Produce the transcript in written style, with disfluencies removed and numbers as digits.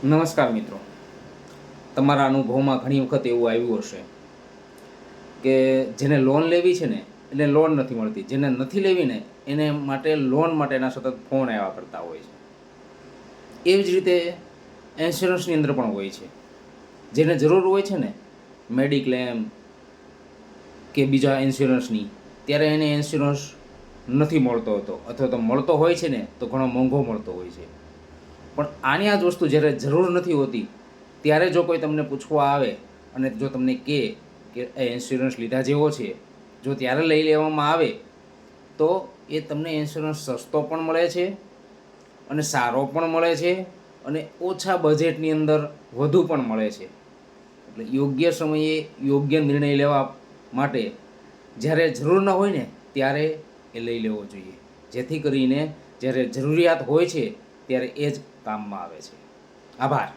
નમસ્કાર મિત્રો, તમારા અનુભવમાં ઘણી વખત એવું આવ્યું હશે કે જેને લોન લેવી છે ને એને લોન નથી મળતી, જેને નથી લેવી ને એને માટે લોન માટેના સતત ફોન આવ્યા કરતા હોય છે. એવી જ રીતે ઇન્સ્યોરન્સની અંદર પણ હોય છે. જેને જરૂર હોય છે ને મેડિક્લેમ કે બીજા ઇન્સ્યોરન્સની, ત્યારે એને ઇન્સ્યોરન્સ નથી મળતો હતો, અથવા તો મળતો હોય છે ને તો ઘણો મોંઘો મળતો હોય છે. પણ આની આ જ વસ્તુ જ્યારે જરૂર નથી હોતી ત્યારે જો કોઈ તમને પૂછવા આવે અને જો તમને કહે કે એ ઇન્સ્યોરન્સ લીધા જેવો છે, જો ત્યારે લઈ લેવામાં આવે તો એ તમને ઇન્સ્યોરન્સ સસ્તો પણ મળે છે અને સારો પણ મળે છે અને ઓછા બજેટની અંદર વધુ પણ મળે છે. એટલે યોગ્ય સમયે યોગ્ય નિર્ણય લેવા માટે જ્યારે જરૂર ન હોય ને ત્યારે એ લઈ લેવો જોઈએ, જેથી કરીને જ્યારે જરૂરિયાત હોય છે ત્યારે એ જ કામમાં આવે છે. આભાર.